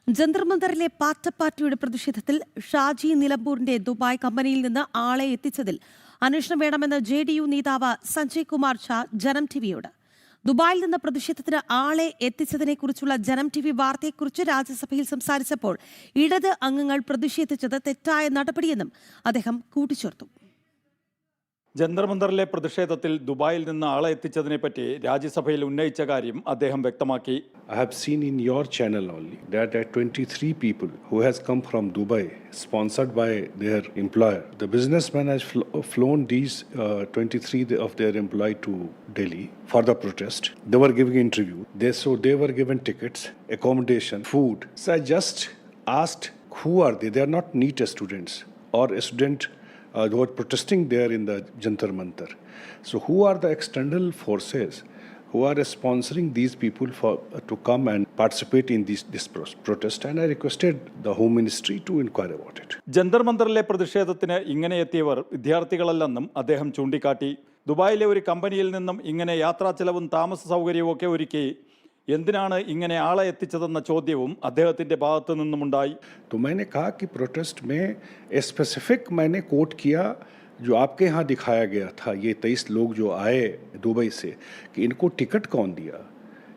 ജന്തർ മന്ദറിലെ പാർട്ടിയുടെ പ്രതിഷേധത്തിൽ ഷാജി നിലമ്പൂരിന്റെ ദുബായ് കമ്പനിയിൽ നിന്ന് ആളെ എത്തിച്ചതിൽ അന്വേഷണം വേണമെന്ന് JDU നേതാവ് സഞ്ജയ് കുമാർ ഝാ ജനം ടിവിയോട്. ദുബായിൽ നിന്ന് പ്രതിഷേധത്തിന് ആളെ എത്തിച്ചതിനെക്കുറിച്ചുള്ള ജനം TV വാർത്തയെക്കുറിച്ച് രാജ്യസഭയിൽ സംസാരിച്ചപ്പോൾ ഇടത് അംഗങ്ങൾ പ്രതിഷേധിച്ചത് തെറ്റായ നടപടിയെന്നും അദ്ദേഹം കൂട്ടിച്ചേർത്തു. ജന്തർ മന്ദറിലെ പ്രതിഷേധത്തിൽ ദുബായിൽ നിന്ന് ആളെ എത്തിച്ചതിനെപ്പറ്റി രാജ്യസഭയിൽ ഉന്നയിച്ച കാര്യം അദ്ദേഹം വ്യക്തമാക്കി. I have seen in your channel only that 23 people who has come from Dubai sponsored by their employer. The businessman has flown these 23 of their employee to Delhi for the protest. They were giving interview. They were given tickets, accommodation, food. So I just asked, who are they? They are not NEET students or a student who are protesting there in the Jantar Mantar. So who are the external forces who are sponsoring these people to come and participate in this protest? And I requested the Home Ministry to inquire about it. Jantar മന്ദറിലെ പ്രതിഷേധത്തിന് ഇങ്ങനെ എത്തിയവർ വിദ്യാർത്ഥികളല്ലെന്നും അദ്ദേഹം ചൂണ്ടിക്കാട്ടി. ദുബായിലെ ഒരു കമ്പനിയിൽ നിന്നും ഇങ്ങനെ യാത്രാ ചെലവും താമസ സൗകര്യവും ഒക്കെ ഒരുക്കി എന്തിനാണ് ഇങ്ങനെ ആളെ എത്തിച്ചതെന്ന ചോദ്യവും അദ്ദേഹത്തിന്റെ ഭാഗത്തു നിന്നുമുണ്ടായി. तो मैंने कहा कि प्रोटेस्ट में स्पेसिफिक मैंने कोट किया जो आपके यहाँ दिखाया गया था, ये 23 लोग जो आए दुबई से, कि इनको टिकट कौन दिया,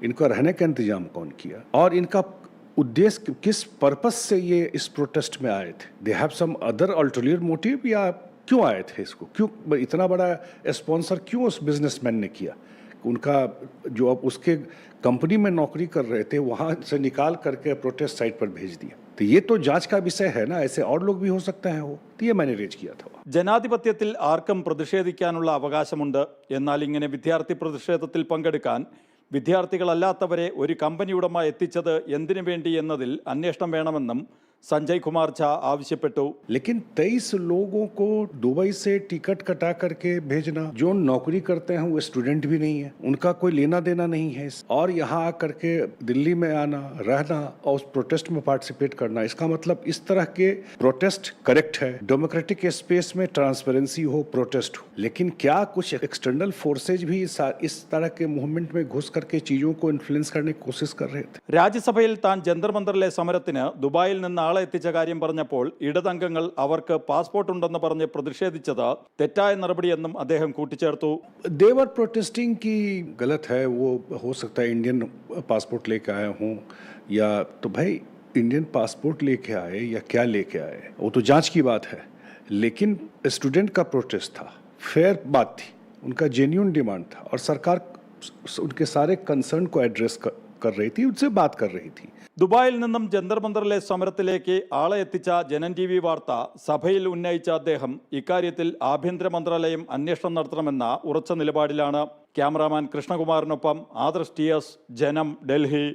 इनका रहने का इंतजाम कौन किया और इनका उद्देश्य किस पर्पस से ये इस प्रोटेस्ट में आए थे. They have some other alternative motive या क्यों आए थे, इसको क्यों इतना बड़ा स्पॉन्सर क्यों उस बिजनेसमैन ने किया. उनका जो अब उसके कंपनी में नौकरी कर रहे थे वहाँ से निकाल करके प्रोटेस्ट साइट पर भेज दिया. तो ये तो जांच का विषय है ना, ऐसे और लोग भी हो सकते हैं. तो ये मैंने रेज किया था. ജനാധിപത്യത്തിൽ ആർക്കും പ്രതിഷേധിക്കാനുള്ള അവകാശമുണ്ട്. എന്നാൽ ഇങ്ങനെ വിദ്യാർത്ഥി പ്രതിഷേധത്തിൽ പങ്കെടുക്കാൻ വിദ്യാർത്ഥികളല്ലാത്തവരെ ഒരു കമ്പനി ഉടമ എത്തിച്ചത് എന്തിനു വേണ്ടി എന്നതിൽ അന്വേഷണം വേണമെന്നും संजय कुमार झा आवश्यപ്പെട്ടു. लेकिन 23 लोगों को दुबई से टिकट कटा करके भेजना, जो नौकरी करते हैं वो स्टूडेंट भी नहीं है, उनका कोई लेना देना नहीं है, और यहाँ आकर के दिल्ली में आना, रहना और उस प्रोटेस्ट में पार्टिसिपेट करना, इसका मतलब इस तरह के प्रोटेस्ट करेक्ट है. डेमोक्रेटिक स्पेस में ट्रांसपेरेंसी हो, प्रोटेस्ट हो. लेकिन क्या कुछ एक्सटर्नल फोर्सेज भी इस तरह के मूवमेंट में घुस करके चीजों को इन्फ्लुएंस करने की कोशिश कर रहे थे. രാജ്യസഭയിൽ താൻ ജന്തർ മന്ദറിലെ സമരത്തിന് ദുബായിൽ നിന്ന് ആളെ എത്തിച്ച കാര്യം പറഞ്ഞപ്പോൾ ഇടതംഗങ്ങൾ അവർക്ക് പാസ്പോർട്ട് ഉണ്ടെന്ന് പറഞ്ഞ് പ്രതിഷേധിച്ചത് തെറ്റായ നടപടിയെന്നും അദ്ദേഹം കൂട്ടിച്ചേർത്തു. They were protesting कि गलत है, वो हो सकता है इंडियन पासपोर्ट लेके आए हों, या तो भाई इंडियन पासपोर्ट लेके आए या क्या लेके आए वो तो जांच की बात है. लेकिन स्टूडेंट का प्रोटेस्ट था, फेयर बात थी, उनका जेन्युइन डिमांड था और सरकार उनके सारे कंसर्न को एड्रेस कर रही थी, उनसे बात कर रही थी. ദുബായിൽ നിന്നും ജന്തർ മന്ദറിലെ സമരത്തിലേക്ക് ആളെ എത്തിച്ച ജനം TV വാർത്ത സഭയിൽ ഉന്നയിച്ച അദ്ദേഹം ഇക്കാര്യത്തിൽ ആഭ്യന്തര മന്ത്രാലയം അന്വേഷണം നടത്തണമെന്ന ഉറച്ച നിലപാടിലാണ്. ക്യാമറാമാൻ കൃഷ്ണകുമാറിനൊപ്പം ആദർശ് TS, ജനം, ഡൽഹി.